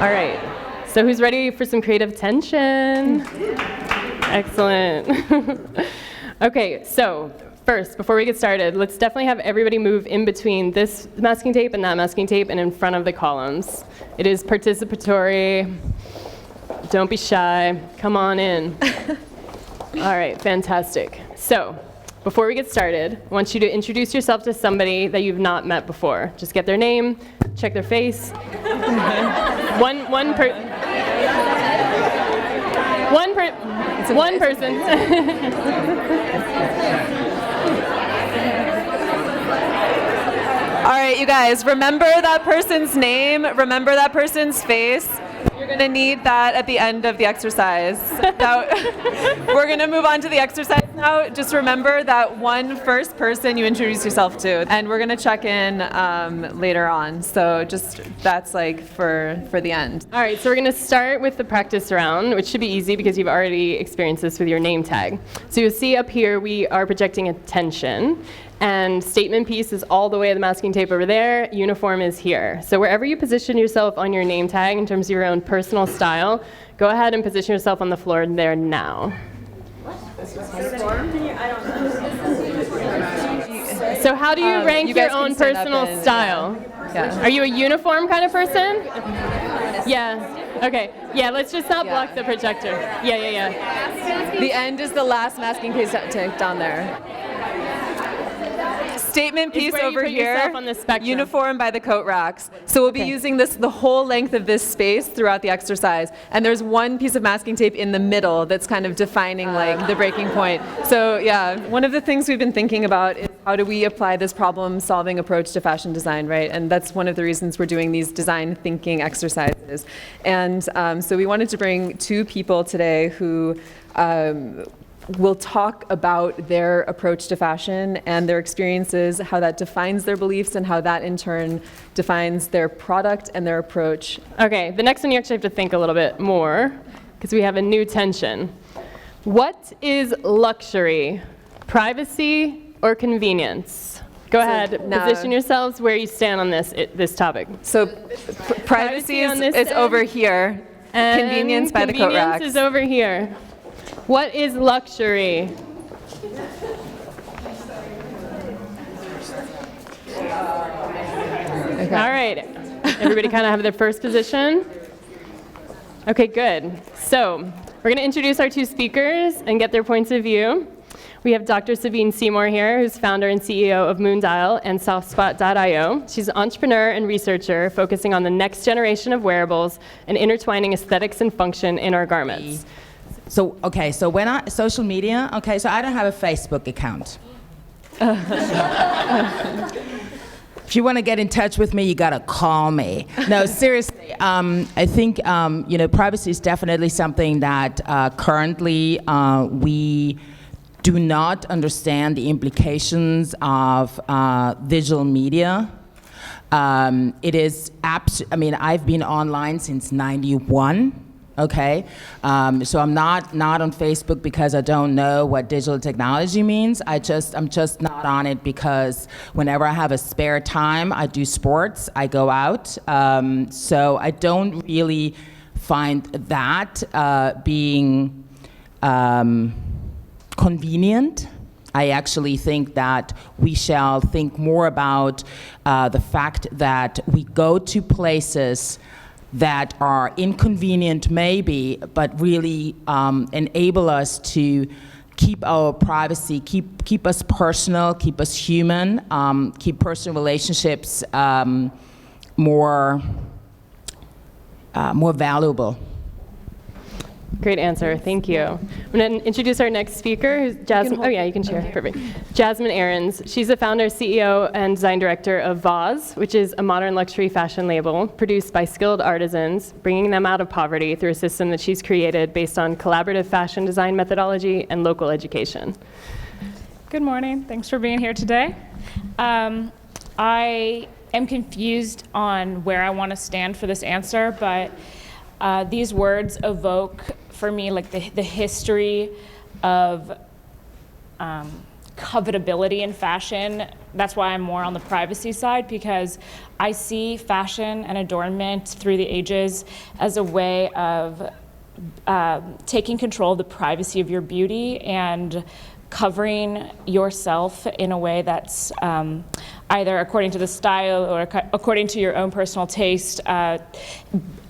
All right, so who's ready for some creative tension? Excellent. Okay, so first, before we get started, let's definitely have everybody move in between this masking tape and that masking tape and in front of the columns. It is participatory. Don't be shy. Come on in. All right, fantastic. So, before we get started, I want you to introduce yourself to somebody that you've not met before. Just get their name, check their face. One person. All right, you guys, remember that person's name, remember that person's face. You're going to need that at the end of the exercise. We're going to move on to the exercise now. Just remember that one first person you introduce yourself to, and we're going to check in later on. So just that's like for the end. All right, so we're going to start with the practice round, which should be easy because you've already experienced this with your name tag. So you'll see up here we are projecting attention. And statement piece is all the way to the masking tape over there. Uniform is here. So wherever you position yourself on your name tag in terms of your own personal style, go ahead and position yourself on the floor there now. So how do you rank your own personal style? Yeah. Are you a uniform kind of person? Yeah. Okay. Yeah, let's just not block the projector. Yeah. The end is the last masking tape down there. Statement piece over here, uniform by the coat racks. So we'll be using this the whole length of this space throughout the exercise. And there's one piece of masking tape in the middle that's kind of defining like the breaking point. So yeah, one of the things we've been thinking about is how do we apply this problem-solving approach to fashion design, right? And that's one of the reasons we're doing these design thinking exercises. And so we wanted to bring two people today who will talk about their approach to fashion and their experiences, how that defines their beliefs, and how that in turn defines their product and their approach. Okay, the next one you actually have to think a little bit more because we have a new tension. What is luxury? Privacy or convenience? Go ahead, position yourselves where you stand on this topic. So privacy is over here, and convenience by the coat racks. Convenience is over here. What is luxury? Okay. All right. Everybody kind of have their first position? Okay, good. So we're going to introduce our two speakers and get their points of view. We have Dr. Sabine Seymour here, who's founder and CEO of Moondial and Softspot.io. She's an entrepreneur and researcher focusing on the next generation of wearables and intertwining aesthetics and function in our garments. So when social media, so I don't have a Facebook account. If you want to get in touch with me, you got to call me. No, seriously, I think, privacy is definitely something that currently we do not understand the implications of digital media. It is, I've been online since '91. Okay, so I'm not on Facebook because I don't know what digital technology means. I'm just not on it because whenever I have a spare time, I do sports, I go out. So I don't really find that being convenient. I actually think that we shall think more about the fact that we go to places that are inconvenient maybe, but really enable us to keep our privacy, keep us personal, keep us human, keep personal relationships more valuable. Great answer, thank you. I'm going to introduce our next speaker, who's Jasmine. Oh yeah, you can share, perfect. Jasmine Ahrens. She's the founder, CEO, and design director of Vaz, which is a modern luxury fashion label produced by skilled artisans, bringing them out of poverty through a system that she's created based on collaborative fashion design methodology and local education. Good morning, thanks for being here today. I am confused on where I want to stand for this answer, but these words evoke for me like the history of covetability in fashion. That's why I'm more on the privacy side, because I see fashion and adornment through the ages as a way of taking control of the privacy of your beauty and covering yourself in a way that's either according to the style or according to your own personal taste,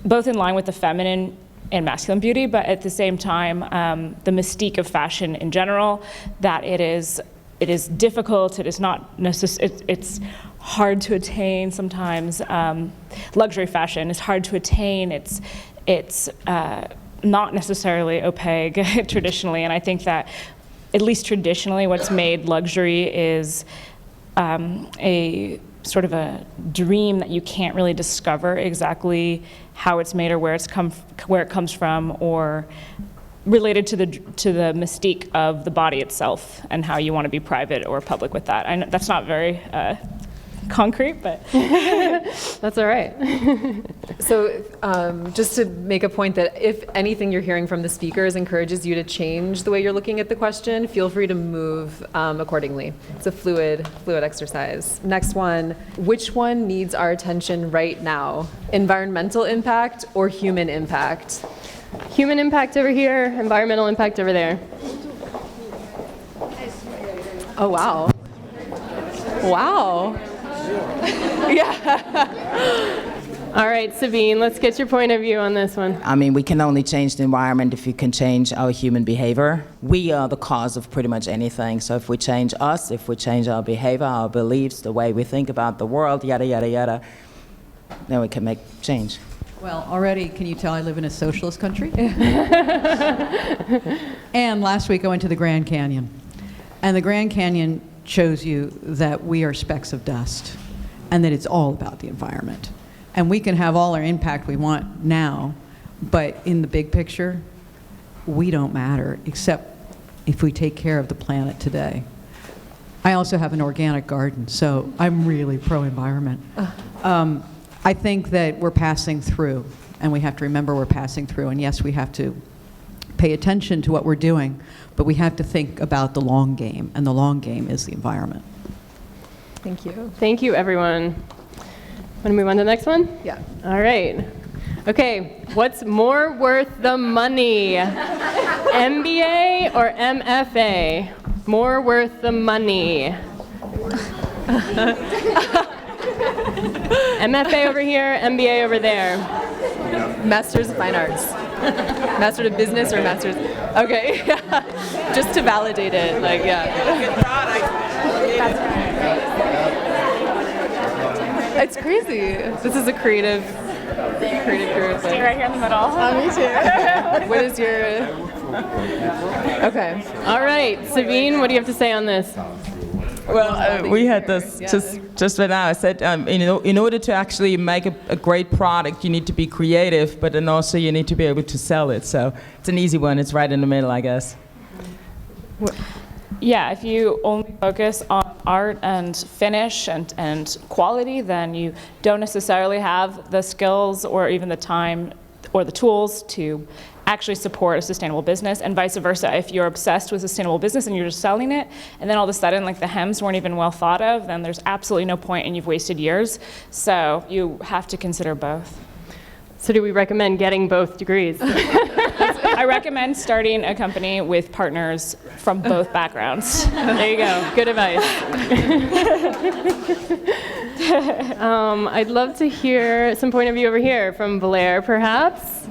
both in line with the feminine and masculine beauty, but at the same time, the mystique of fashion in general, that it is difficult, it is not it's hard to attain sometimes. Luxury fashion is hard to attain, it's not necessarily opaque traditionally, and I think that at least traditionally what's made luxury is a sort of a dream that you can't really discover exactly how it's made or where it comes from, or related to the mystique of the body itself and how you want to be private or public with that. I know that's not very concrete, but that's all right. So just to make a point that if anything you're hearing from the speakers encourages you to change the way you're looking at the question, feel free to move accordingly. It's a fluid exercise. Next one, which one needs our attention right now? Environmental impact or human impact? Human impact over here, environmental impact over there. Oh, wow. Wow. Yeah. All right, Sabine, let's get your point of view on this one. I mean, we can only change the environment if we can change our human behavior. We are the cause of pretty much anything. So if we change us, if we change our behavior, our beliefs, the way we think about the world, yada, yada, yada, then we can make change. Well, already, can you tell I live in a socialist country? And last week I went to the Grand Canyon. And the Grand Canyon shows you that we are specks of dust and that it's all about the environment. And we can have all our impact we want now, but in the big picture, we don't matter except if we take care of the planet today. I also have an organic garden, so I'm really pro-environment. I think that we're passing through, and we have to remember we're passing through, and yes, we have to pay attention to what we're doing, but we have to think about the long game, and the long game is the environment. Thank you. Thank you, everyone. Want to move on to the next one? Yeah. All right. Okay, what's more worth the money? MBA or MFA? More worth the money. MFA over here, MBA over there. Masters of Fine Arts. Master of Business or Masters? Okay. Just to validate it, like, yeah. It's crazy. This is a creative career. stay right here in the middle. Me too. What is your... Okay. All right, Sabine, what do you have to say on this? Well, we had this just right now. I said, in order to actually make a great product, you need to be creative, but then also you need to be able to sell it. So it's an easy one. It's right in the middle, I guess. Yeah, if you only focus on art and finish and quality, then you don't necessarily have the skills or even the time or the tools to actually support a sustainable business, and vice versa. If you're obsessed with sustainable business and you're just selling it, and then all of a sudden like the hems weren't even well thought of, then there's absolutely no point and you've wasted years. So you have to consider both. So do we recommend getting both degrees? I recommend starting a company with partners from both backgrounds. There you go, good advice. I'd love to hear some point of view over here from Blair, perhaps.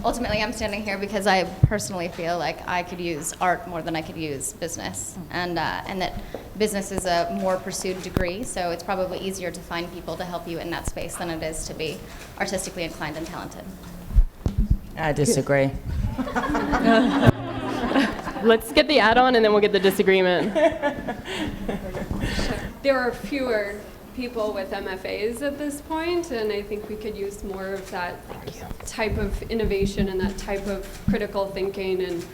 Ultimately, I'm standing here because I personally feel like I could use art more than I could use business, and that business is a more pursued degree, so it's probably easier to find people to help you in that space than it is to be artistically inclined and talented. I disagree. Let's get the add-on and then we'll get the disagreement. There are fewer people with MFAs at this point, and I think we could use more of that type of innovation and that type of critical thinking, and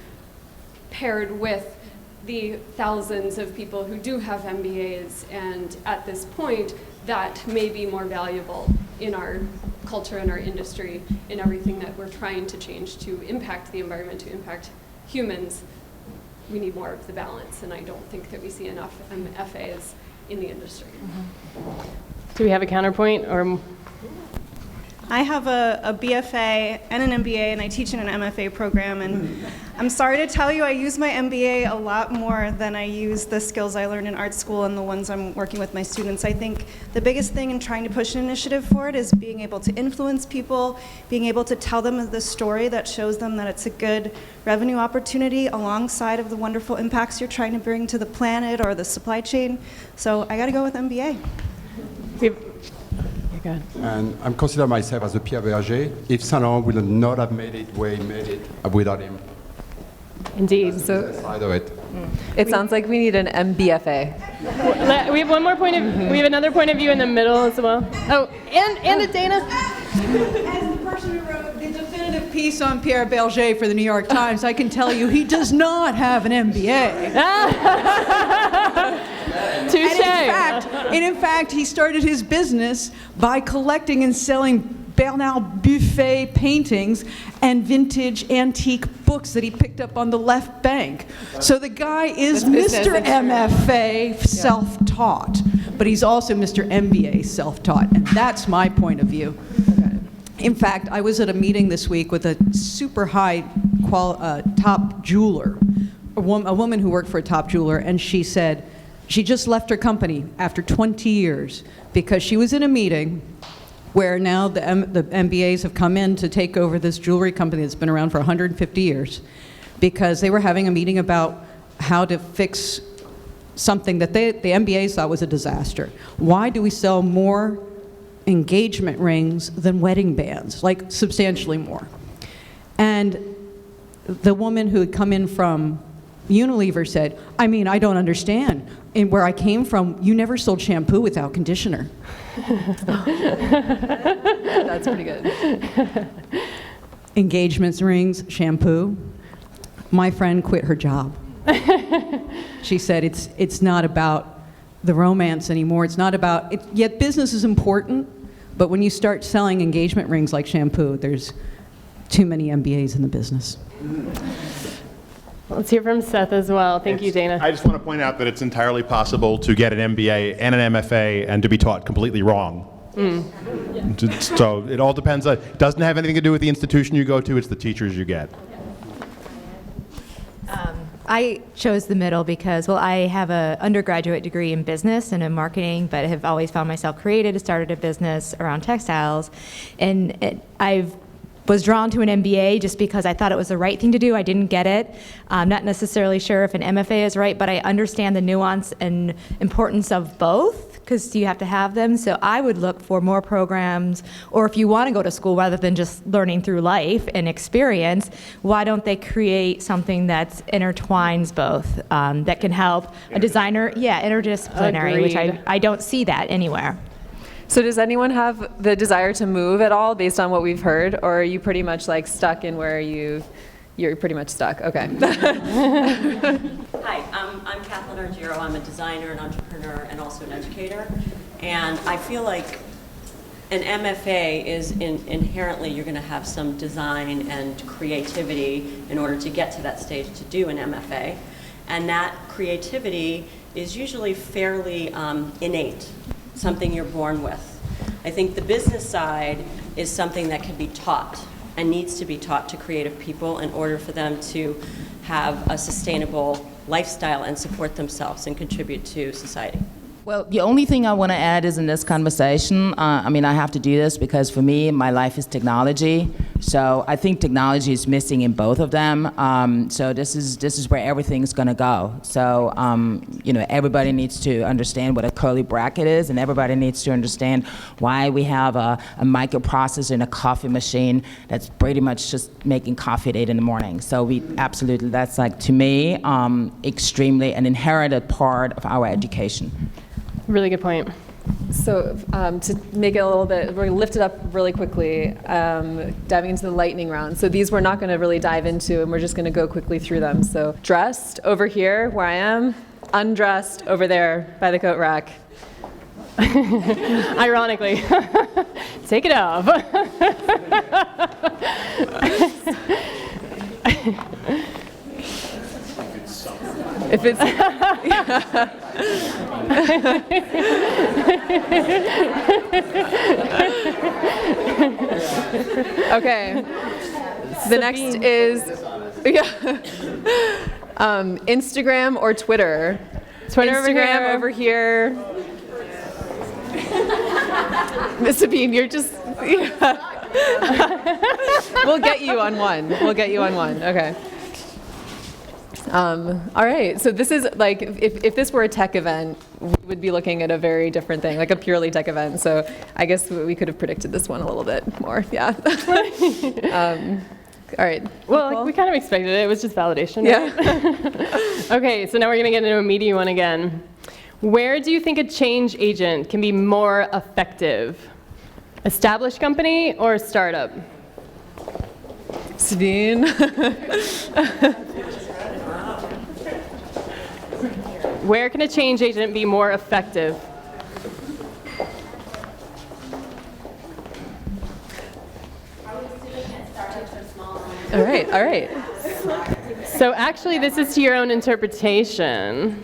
paired with the thousands of people who do have MBAs, and at this point that may be more valuable in our culture and our industry, in everything that we're trying to change to impact the environment, to impact humans. we need more of the balance, and I don't think that we see enough MFAs in the industry. Do we have a counterpoint or? I have a BFA and an MBA, and I teach in an MFA program, and I'm sorry to tell you, I use my MBA a lot more than I use the skills I learned in art school and the ones I'm working with my students. I think the biggest thing in trying to push an initiative forward is being able to influence people, being able to tell them the story that shows them that it's a good revenue opportunity alongside of the wonderful impacts you're trying to bring to the planet or the supply chain. So I gotta go with MBA. And I'm consider myself as a Pierre Berger. If Saint Laurent would not have made it where he made it without him. Indeed. That's the side of it. It sounds like we need an MBFA. We have one more point of. We have another point of view in the middle as well. Oh, and a Dana. As the person who wrote the definitive piece on Pierre Berger for the New York Times, I can tell you he does not have an MBA. Touche. And in fact, he started his business by collecting and selling Bernard Buffet paintings and vintage antique books that he picked up on the left bank. So the guy is Mr. MFA self-taught, but he's also Mr. MBA self-taught, and that's my point of view. In fact, I was at a meeting this week with a super high top jeweler, a woman who worked for a top jeweler, and she said she just left her company after 20 years because she was in a meeting where now the MBAs have come in to take over this jewelry company that's been around for 150 years because they were having a meeting about how to fix something that the MBAs thought was a disaster. Why do we sell more engagement rings than wedding bands? Like substantially more. And the woman who had come in from Unilever said, I mean, I don't understand. And where I came from, you never sold shampoo without conditioner. That's pretty good. Engagements, rings, shampoo. My friend quit her job. She said it's not about the romance anymore. It's not about, yet business is important, but when you start selling engagement rings like shampoo, there's too many MBAs in the business. Let's hear from Seth as well. Thank you, Dana. I just want to point out that it's entirely possible to get an MBA and an MFA and to be taught completely wrong. So it all depends. It doesn't have anything to do with the institution you go to. It's the teachers you get. I chose the middle because, well, I have an undergraduate degree in business and in marketing, but have always found myself creative, started a business around textiles, and I was drawn to an MBA just because I thought it was the right thing to do. I didn't get it. I'm not necessarily sure if an MFA is right, but I understand the nuance and importance of both because you have to have them. So I would look for more programs, or if you want to go to school rather than just learning through life and experience, why don't they create something that intertwines both, that can help a designer, interdisciplinary, which I don't see that anywhere. So does anyone have the desire to move at all based on what we've heard, or are you pretty much like stuck in where you're pretty much stuck? Okay. Hi, I'm Kathleen Argiro. I'm a designer, an entrepreneur, and also an educator. And I feel like an MFA is inherently you're going to have some design and creativity in order to get to that stage to do an MFA. And that creativity is usually fairly innate, something you're born with. I think the business side is something that can be taught and needs to be taught to creative people in order for them to have a sustainable lifestyle and support themselves and contribute to society. Well, the only thing I want to add is in this conversation, I mean, I have to do this because for me, my life is technology. So I think technology is missing in both of them. So this is where everything's going to go. So, you know, everybody needs to understand what a curly bracket is, and everybody needs to understand why we have a microprocessor in a coffee machine that's pretty much just making coffee at 8 in the morning. So we absolutely, that's like, to me, extremely an inherited part of our education. Really good point. So to make it a little bit, we're going to lift it up really quickly, diving into the lightning round. So these we're not going to really dive into, and we're just going to go quickly through them. So dressed over here, where I am, undressed over there by the coat rack. Ironically. Take it off. If it's okay. The next is Instagram or Twitter. Instagram over here. Miss Sabine, you're just. We'll get you on one. Okay. All right. So this is like, if this were a tech event, we would be looking at a very different thing, like a purely tech event. So I guess we could have predicted this one a little bit more. Yeah. All right. Well, Nicole? we kind of expected it. It was just validation. Yeah. Right? Okay, so now we're going to get into a meaty one again. Where do you think a change agent can be more effective? Established company or startup? Sabine. Where can a change agent be more effective? All right. So actually, this is to your own interpretation.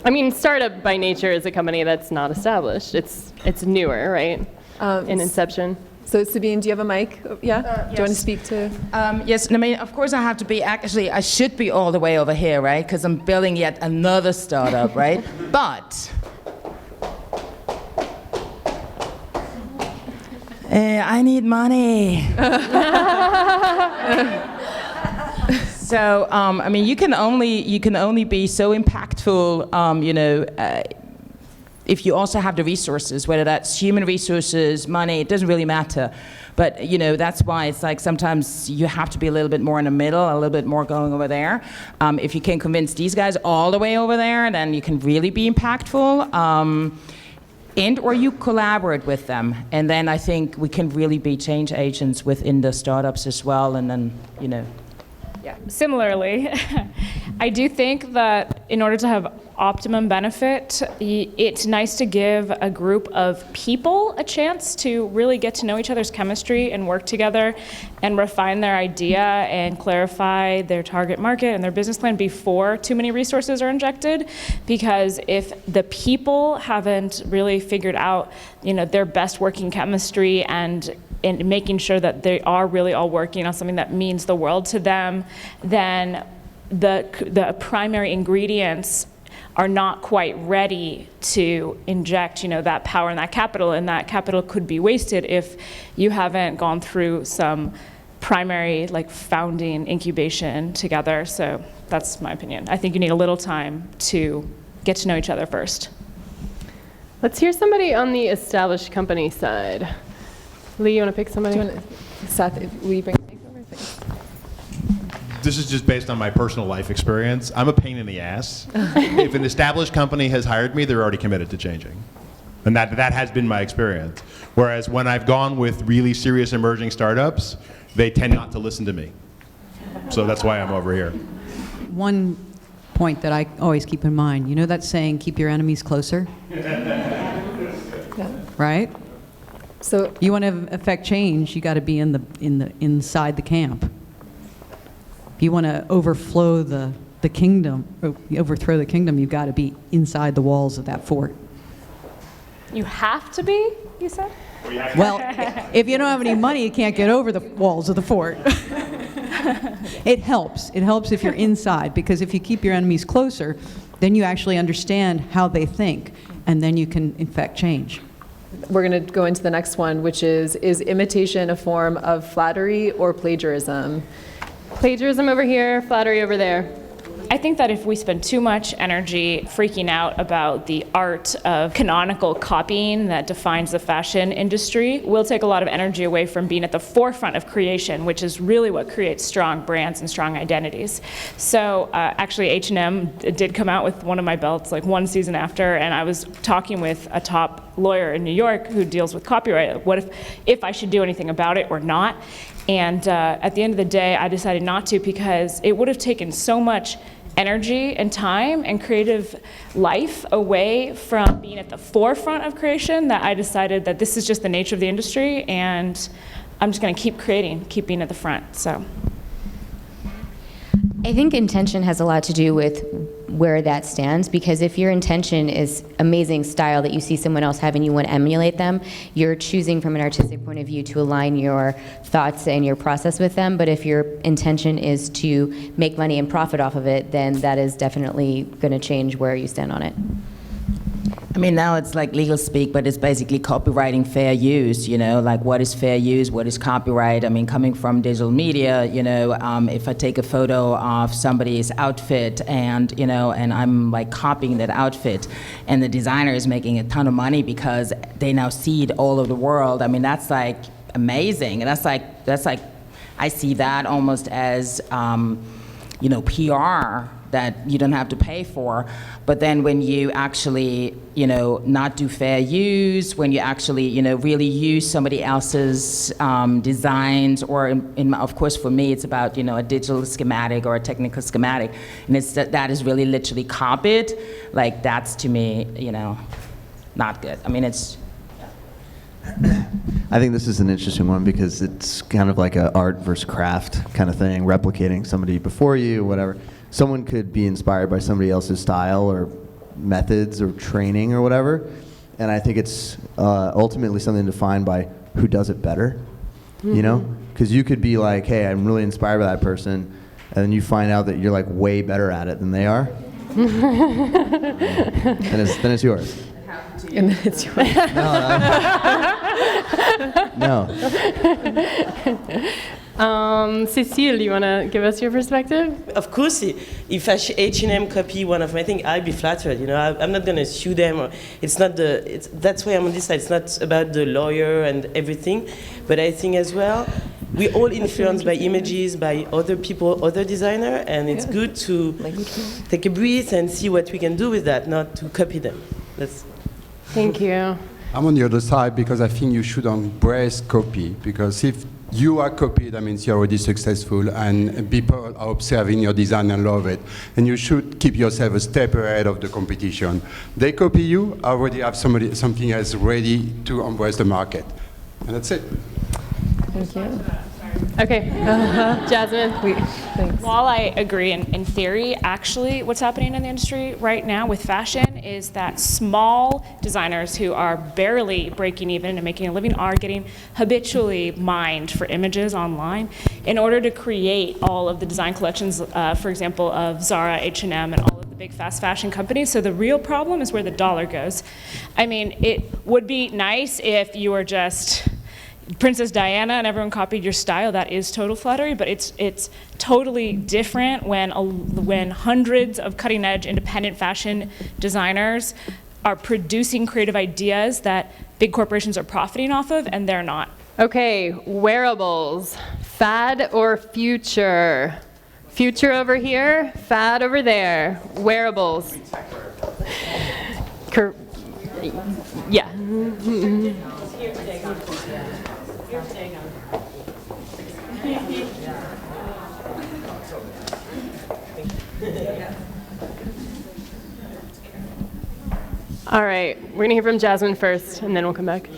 I mean, startup by nature is a company that's not established. It's newer, right? In inception. So Sabine, do you have a mic? Yeah? Yes. Do you want to speak to? Yes, I mean, of course I have to be, actually, I should be all the way over here, right? Because I'm building yet another startup, right? But I need money. So, I mean, you can only be so impactful, if you also have the resources, whether that's human resources, money, it doesn't really matter. But, that's why it's like sometimes you have to be a little bit more in the middle, a little bit more going over there. If you can convince these guys all the way over there, then you can really be impactful. And or you collaborate with them. And then I think we can really be change agents within the startups as well. And then, Yeah, similarly, I do think that in order to have optimum benefit, it's nice to give a group of people a chance to really get to know each other's chemistry and work together and refine their idea and clarify their target market and their business plan before too many resources are injected. Because if the people haven't really figured out, their best working chemistry and making sure that they are really all working on something that means the world to them, then the primary ingredients are not quite ready to inject, that power and that capital could be wasted if you haven't gone through some primary founding incubation together. So that's my opinion. I think you need a little time to get to know each other first. Let's hear somebody on the established company side. Lee, you want to pick somebody? Seth, will you bring the mic over? This is just based on my personal life experience. I'm a pain in the ass. If an established company has hired me, they're already committed to changing. And that has been my experience. Whereas when I've gone with really serious emerging startups, they tend not to listen to me. So that's why I'm over here. One point that I always keep in mind, that saying, keep your enemies closer? Right? So you want to affect change, you got to be inside the camp. If you want to overthrow the kingdom, you've got to be inside the walls of that fort. You have to be, you said? Well, if you don't have any money, you can't get over the walls of the fort. It helps. It helps if you're inside, because if you keep your enemies closer, then you actually understand how they think, and then you can effect change. We're going to go into the next one, which is imitation a form of flattery or plagiarism? Plagiarism over here, flattery over there. I think that if we spend too much energy freaking out about the art of canonical copying that defines the fashion industry, we'll take a lot of energy away from being at the forefront of creation, which is really what creates strong brands and strong identities. So actually H&M did come out with one of my belts like one season after, and I was talking with a top lawyer in New York who deals with copyright. What if I should do anything about it or not? And at the end of the day, I decided not to, because it would have taken so much energy and time and creative life away from being at the forefront of creation that I decided that this is just the nature of the industry, and I'm just going to keep creating, keep being at the front. So I think intention has a lot to do with where that stands, because if your intention is amazing style that you see someone else have and you want to emulate them, you're choosing from an artistic point of view to align your thoughts and your process with them. But if your intention is to make money and profit off of it, then that is definitely going to change where you stand on it. I mean, now it's like legal speak, but it's basically copywriting fair use, you know, like what is fair use, what is copyright? I mean, coming from digital media, you know, if I take a photo of somebody's outfit and, you know, and I'm like copying that outfit and the designer is making a ton of money because they now see it all over the world, I mean, that's like amazing. And that's like, I see that almost as, you know, PR that you don't have to pay for. But then when you actually, you know, not do fair use, when you actually, you know, really use somebody else's designs, or of course for me it's about, you know, a digital schematic or a technical schematic, and it's that is really literally copied, like that's to me, you know, not good. I mean, it's... I think this is an interesting one because it's kind of like an art versus craft kind of thing, replicating somebody before you, whatever. Someone could be inspired by somebody else's style or methods or training or whatever, and I think it's ultimately something defined by who does it better, you know? Because you could be like, hey, I'm really inspired by that person, and then you find out that you're like way better at it than they are. then it's yours. And then it's yours. No. Cecile, you want to give us your perspective? Of course, if H&M copy one of my things, I'll be flattered. You know, I'm not going to sue them. Or it's not that's why I'm on this side. It's not about the lawyer and everything, but I think as well, we're all influenced by images, by other people, other designers, and it's good to take a breath and see what we can do with that, not to copy them. Thank you. I'm on the other side because I think you should embrace copy, because if you are copied, that means you're already successful and people are observing your design and love it. And you should keep yourself a step ahead of the competition. They copy you, already have something else ready to embrace the market. And that's it. Thank you. Okay, Jasmine. Thanks. While I agree in theory, actually what's happening in the industry right now with fashion is that small designers who are barely breaking even and making a living are getting habitually mined for images online in order to create all of the design collections, for example, of Zara, H&M, and all of the big fast fashion companies. So the real problem is where the dollar goes. I mean, it would be nice if you were just Princess Diana and everyone copied your style. That is total flattery, but it's totally different when hundreds of cutting-edge independent fashion designers are producing creative ideas that big corporations are profiting off of, and they're not. Okay, wearables, fad or future? Future over here, fad over there. Wearables. Yeah. All right, we're gonna hear from Jasmine first, and then we'll come back.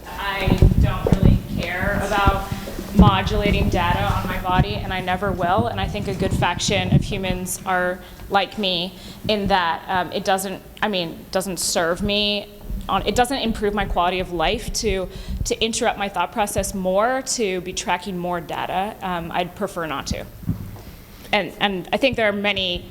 I don't really care about modulating data on my body, and I never will. And I think a good faction of humans are like me in that it doesn't serve me. It doesn't improve my quality of life to interrupt my thought process more, to be tracking more data. I'd prefer not to. And I think there are many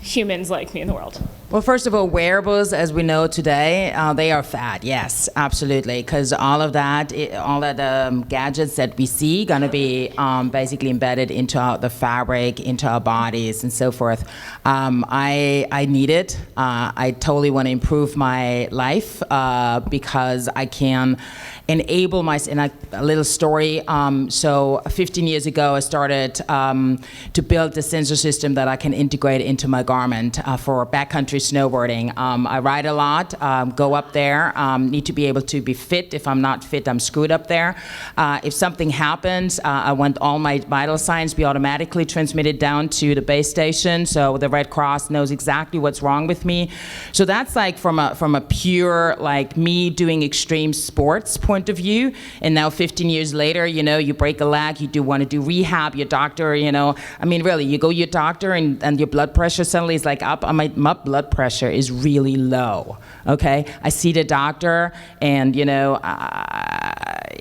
humans like me in the world. Well, first of all, wearables, as we know today, they are fad. Yes, absolutely, because all of that, all of the gadgets that we see, going to be basically embedded into the fabric, into our bodies, and so forth. I need it. I totally want to improve my life because I can enable myself. And a little story. So 15 years ago, I started to build the sensor system that I can integrate into my garment for backcountry country snowboarding. I ride a lot, go up there, need to be able to be fit. If I'm not fit, I'm screwed up there. If something happens, I want all my vital signs be automatically transmitted down to the base station, so the Red Cross knows exactly what's wrong with me. So that's like from a pure, like me doing extreme sports point of view. And now 15 years later, you know, you break a leg, you do want to do rehab, your doctor, you know, I mean, really, you go to your doctor and your blood pressure suddenly is like up. My blood pressure is really low, okay? I see the doctor and, you know,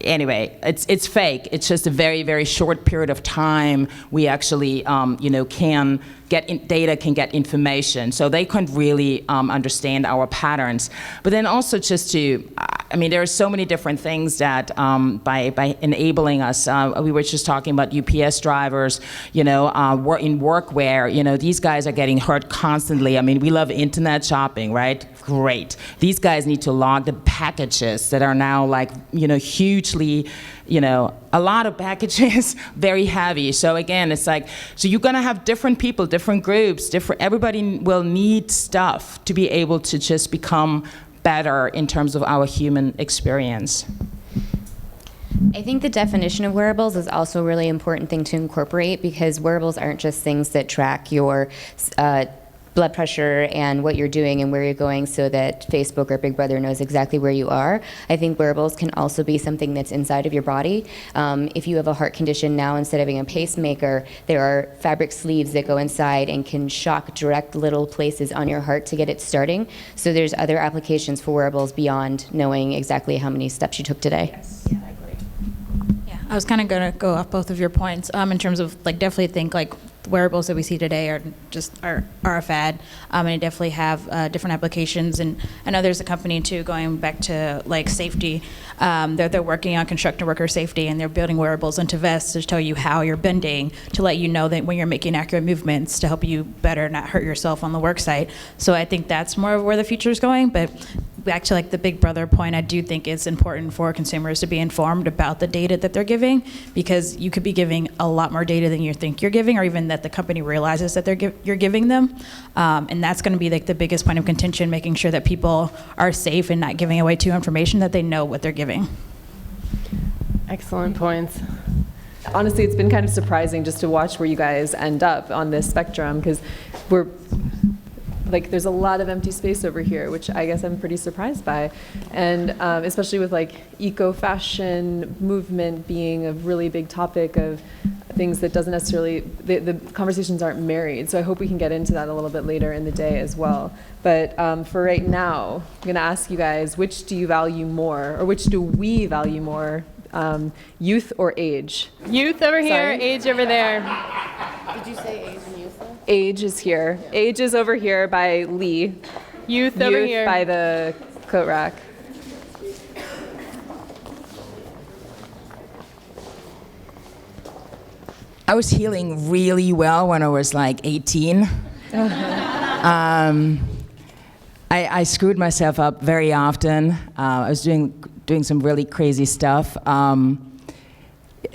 anyway, it's fake. It's just a very, very short period of time we actually, you know, can get data, can get information. So they can't really understand our patterns. But then also just to, I mean, there are so many different things that by enabling us, we were just talking about UPS drivers, you know, in workwear, you know, these guys are getting hurt constantly. I mean, we love internet shopping, right? Great. These guys need to log the packages that are now like, you know, hugely, you know, a lot of packages, very heavy. So again, it's like, so you're gonna have different people, different groups, everybody will need stuff to be able to just become better in terms of our human experience. I think the definition of wearables is also a really important thing to incorporate, because wearables aren't just things that track your blood pressure and what you're doing and where you're going so that Facebook or Big Brother knows exactly where you are. I think wearables can also be something that's inside of your body. If you have a heart condition now, instead of having a pacemaker, there are fabric sleeves that go inside and can shock direct little places on your heart to get it starting. So there's other applications for wearables beyond knowing exactly how many steps you took today. Yes. Yeah, I agree. Yeah, I was kind of going to go off both of your points in terms of like definitely think like wearables that we see today are a fad, and they definitely have different applications. And I know there's a company too, going back to like safety, they're working on construction worker safety, and they're building wearables into vests to tell you how you're bending, to let you know that when you're making accurate movements, to help you better not hurt yourself on the work site. So I think that's more of where the future is going. But back to like the Big Brother point, I do think it's important for consumers to be informed about the data that they're giving, because you could be giving a lot more data than you think you're giving, or even that the company realizes that you're giving them. And that's going to be like the biggest point of contention, making sure that people are safe and not giving away too information, that they know what they're giving. Excellent points. Honestly, it's been kind of surprising just to watch where you guys end up on this spectrum, because we're like, there's a lot of empty space over here, which I guess I'm pretty surprised by. And especially with like eco-fashion movement being a really big topic of things that doesn't necessarily, the conversations aren't married. So I hope we can get into that a little bit later in the day as well. But for right now, I'm gonna ask you guys, which do you value more, or which do we value more, youth or age? Youth over here, age over there. Did you say age and youth though? Age is here. Age is over here by Lee. Youth over here. By the coat rack. I was healing really well when I was like 18. I screwed myself up very often. I was doing some really crazy stuff.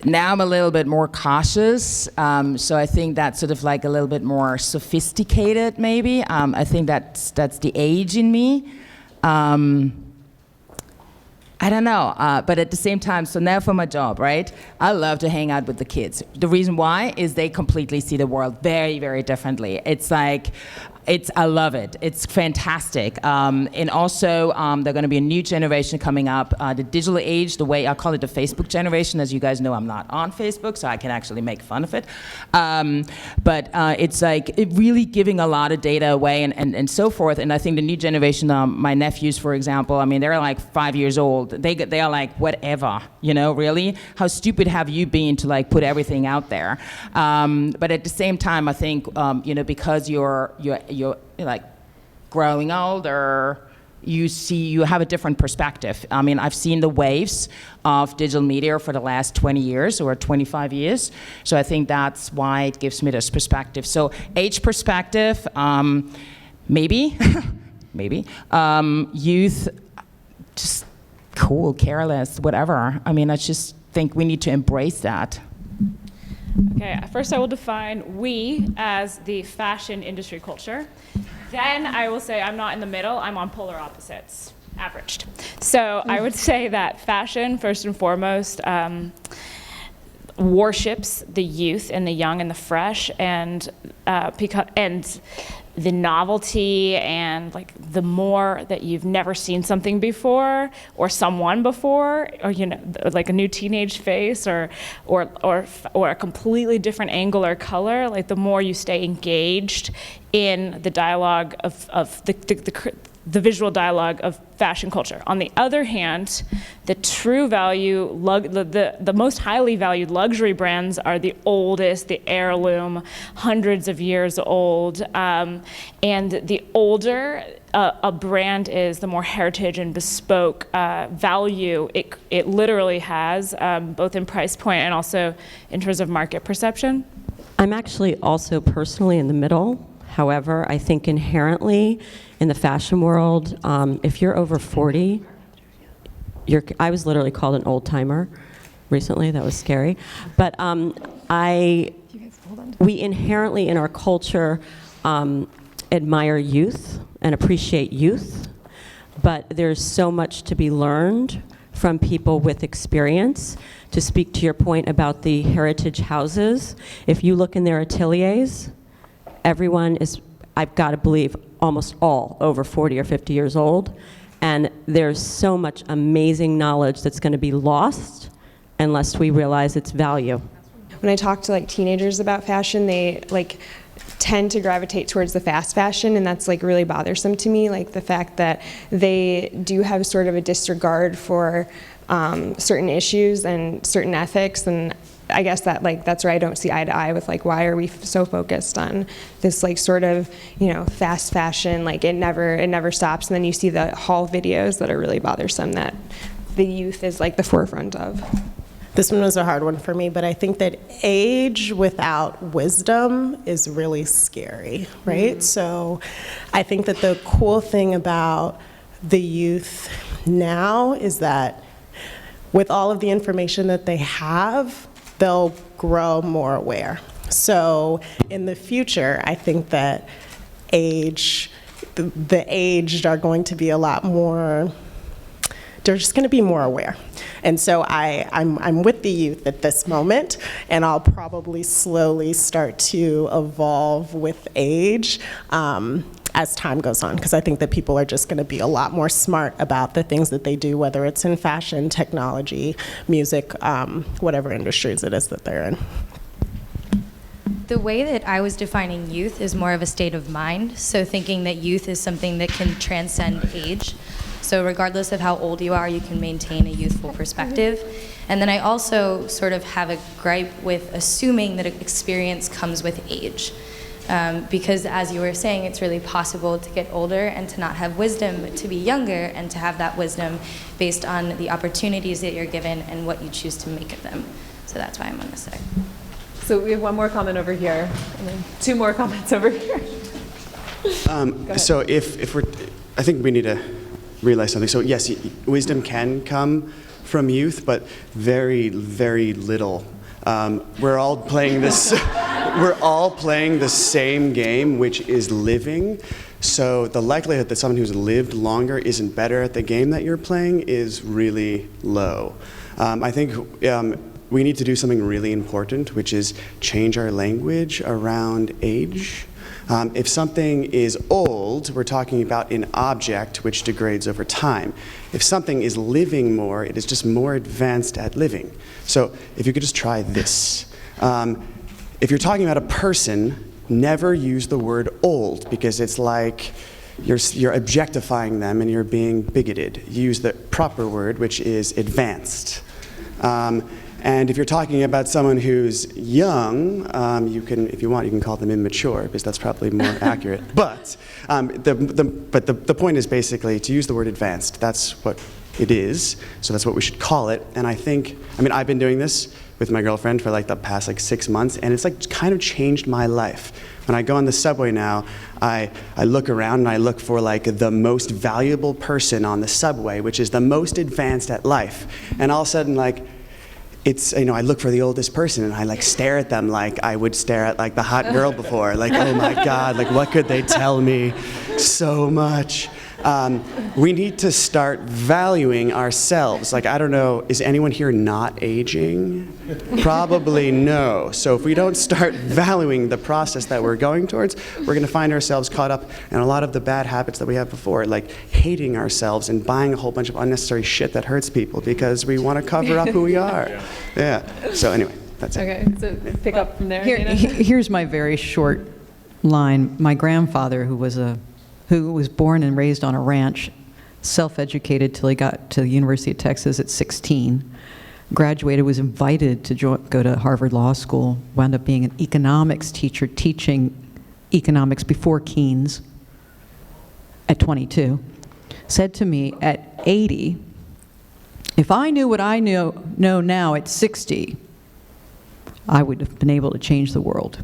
Now I'm a little bit more cautious, so I think that's sort of like a little bit more sophisticated, maybe. I think that's the age in me. I don't know, but at the same time, so now for my job, right? I love to hang out with the kids. The reason why is they completely see the world very, very differently. It's like, I love it. It's fantastic. And also, there's going to be a new generation coming up, the digital age, the way I call it the Facebook generation. As you guys know, I'm not on Facebook, so I can actually make fun of it. But it's like really giving a lot of data away and so forth. And I think the new generation, my nephews, for example, I mean, they're like 5 years old. They are like, whatever, you know, really? How stupid have you been to like put everything out there? But at the same time, I think, you know, because you're like growing older, you have a different perspective. I mean, I've seen the waves of digital media for the last 20 years or 25 years. So I think that's why it gives me this perspective. So age perspective, maybe, maybe. Youth, just cool, careless, whatever. I mean, I just think we need to embrace that. Okay, first I will define we as the fashion industry culture. Then I will say I'm not in the middle, I'm on polar opposites, averaged. So I would say that fashion, first and foremost, worships the youth and the young and the fresh, and the novelty, and like the more that you've never seen something before or someone before, or like a new teenage face or a completely different angle or color, like the more you stay engaged in the dialogue of the visual dialogue of fashion culture. On the other hand, the true value, the most highly valued luxury brands are the oldest, the heirloom, hundreds of years old. And the older a brand is, the more heritage and bespoke value it literally has, both in price point and also in terms of market perception. I'm actually also personally in the middle. However, I think inherently in the fashion world, if you're over 40, I was literally called an old timer recently. That was scary. But we inherently in our culture admire youth and appreciate youth, but there's so much to be learned from people with experience. To speak to your point about the heritage houses, if you look in their ateliers, everyone is, I've got to believe, almost all over 40 or 50 years old. And there's so much amazing knowledge that's going to be lost unless we realize its value. When I talk to like teenagers about fashion, they like tend to gravitate towards the fast fashion, and that's like really bothersome to me. Like the fact that they do have sort of a disregard for certain issues and certain ethics, and I guess that that's where I don't see eye to eye with why are we so focused on this sort of fast fashion, it never stops, and then you see the haul videos that are really bothersome that the youth is the forefront of. This one was a hard one for me, but I think that age without wisdom is really scary, right? Mm-hmm. So I think that the cool thing about the youth now is that with all of the information that they have, they'll grow more aware. So in the future, I think that the aged are going to be a lot more, they're just going to be more aware. And so I'm with the youth at this moment, and I'll probably slowly start to evolve with age as time goes on, because I think that people are just going to be a lot more smart about the things that they do, whether it's in fashion, technology, music, whatever industries it is that they're in. The way that I was defining youth is more of a state of mind, so thinking that youth is something that can transcend age. So regardless of how old you are, you can maintain a youthful perspective. And then I also sort of have a gripe with assuming that experience comes with age. Because as you were saying, it's really possible to get older and to not have wisdom, but to be younger and to have that wisdom based on the opportunities that you're given and what you choose to make of them. So that's why I'm on this side. So we have one more comment over here, and then two more comments over here. So if we're, I think we need to realize something. So yes, wisdom can come from youth, but very, very little. We're all playing this. We're all playing the same game, which is living. So the likelihood that someone who's lived longer isn't better at the game that you're playing is really low. I think we need to do something really important, which is change our language around age. If something is old, we're talking about an object which degrades over time. If something is living more, it is just more advanced at living. So if you could just try this. If you're talking about a person, never use the word old, because it's like you're objectifying them and you're being bigoted. Use the proper word, which is advanced. And if you're talking about someone who's young, you can, if you want, you can call them immature, because that's probably more accurate. But the point is basically to use the word advanced. That's what it is. So that's what we should call it. And I think, I've been doing this with my girlfriend for the past 6 months, and it's kind of changed my life. When I go on the subway now, I look around and I look for the most valuable person on the subway, which is the most advanced at life. And all of a sudden, it's, I look for the oldest person and I stare at them like I would stare at the hot girl before. Oh my God, what could they tell me? so much. We need to start valuing ourselves. Like, I don't know, is anyone here not aging? Probably no. So if we don't start valuing the process that we're going towards, we're going to find ourselves caught up in a lot of the bad habits that we had before, like hating ourselves and buying a whole bunch of unnecessary shit that hurts people because we want to cover up who we are. Yeah. So anyway, that's it. Okay, so pick up from there. Here's my very short line. My grandfather, who was born and raised on a ranch, self-educated till he got to the University of Texas at 16, graduated, was invited to go to Harvard Law School, wound up being an economics teacher, teaching economics before Keynes at 22, said to me at 80, if I knew what I know now at 60, I would have been able to change the world.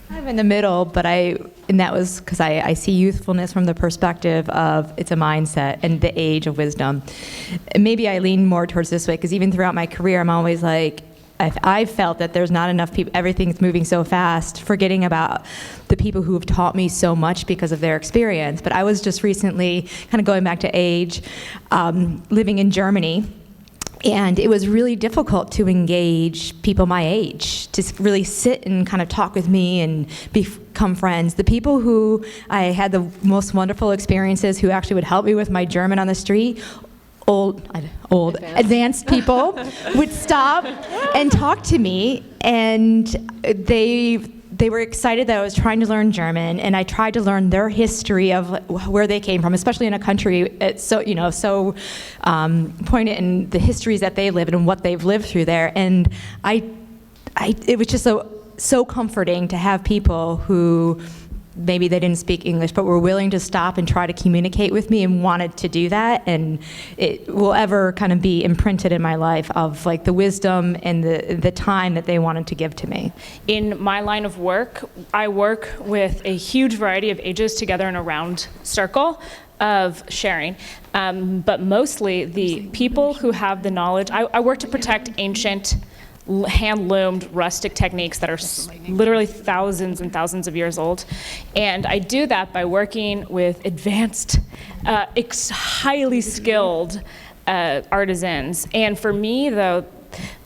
I'm in the middle, and that was because I see youthfulness from the perspective of it's a mindset and the age of wisdom. And maybe I lean more towards this way, because even throughout my career, I'm always like, I've felt that there's not enough people, everything's moving so fast, forgetting about the people who have taught me so much because of their experience. But I was just recently, kind of going back to age, living in Germany. And it was really difficult to engage people my age, to really sit and kind of talk with me and become friends. The people who I had the most wonderful experiences, who actually would help me with my German on the street, advanced people, would stop and talk to me, and they were excited that I was trying to learn German, and I tried to learn their history of where they came from, especially in a country it's so poignant in the histories that they live in and what they've lived through there. And it was just so comforting to have people who maybe they didn't speak English, but were willing to stop and try to communicate with me and wanted to do that. And it will ever kind of be imprinted in my life of like the wisdom and the time that they wanted to give to me. In my line of work, I work with a huge variety of ages together in a round circle of sharing. But mostly the people who have the knowledge, I work to protect ancient hand-loomed rustic techniques that are literally thousands and thousands of years old. And I do that by working with advanced, highly skilled artisans. And for me, though,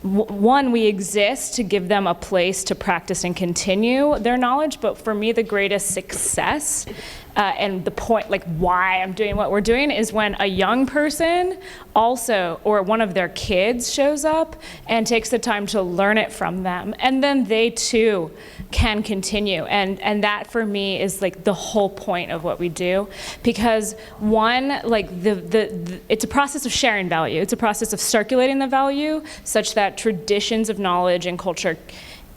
one, we exist to give them a place to practice and continue their knowledge, but for me, the greatest success and the point, like why I'm doing what we're doing, is when a young person also, or one of their kids shows up and takes the time to learn it from them, and then they too can continue. And that for me is like the whole point of what we do, because one, like it's a process of sharing value. It's a process of circulating the value such that traditions of knowledge and culture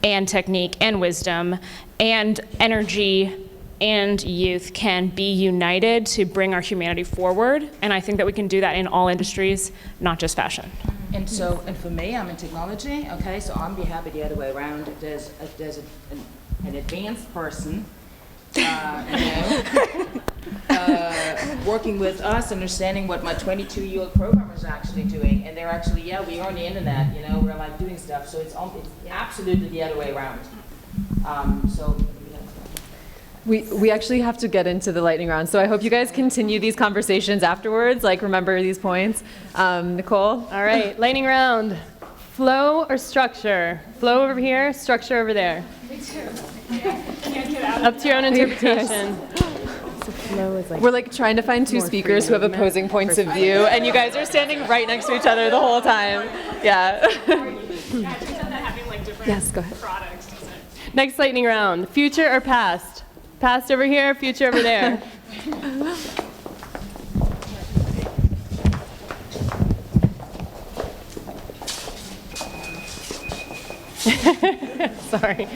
and technique and wisdom and energy and youth can be united to bring our humanity forward. And I think that we can do that in all industries, not just fashion. And for me, I'm in technology, okay, so I'm be happy the other way around. There's an advanced person, working with us, understanding what my 22-year-old programmer is actually doing, and they're actually, we're on the internet, we're like doing stuff, so it's absolutely the other way around. We actually have to get into the lightning round, so I hope you guys continue these conversations afterwards, like remember these points. Nicole? All right, lightning round. Flow or structure? Flow over here, structure over there. Me too. Can't get out. Up to your own interpretation. We're like trying to find two speakers who have opposing points of view, and you guys are standing right next to each other the whole time. Yeah. Yes, go ahead. Next lightning round. Future or past? Past over here, future over there. Sorry.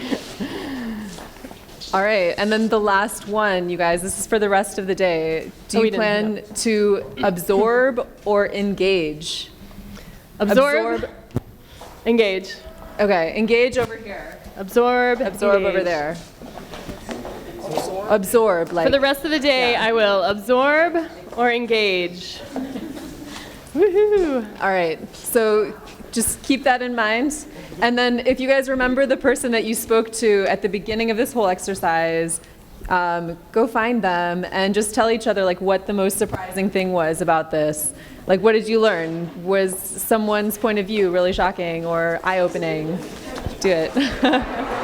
All right, and then the last one, you guys, this is for the rest of the day. Do you plan to absorb or engage? Absorb. Engage. Okay, engage over here. Absorb. Absorb engage. over there. Absorb, like. For the rest of the day, I will absorb or engage. Woohoo! All right, so just keep that in mind. And then if you guys remember the person that you spoke to at the beginning of this whole exercise, Go find them and just tell each other like what the most surprising thing was about this. Like, what did you learn? Was someone's point of view really shocking or eye-opening? Do it.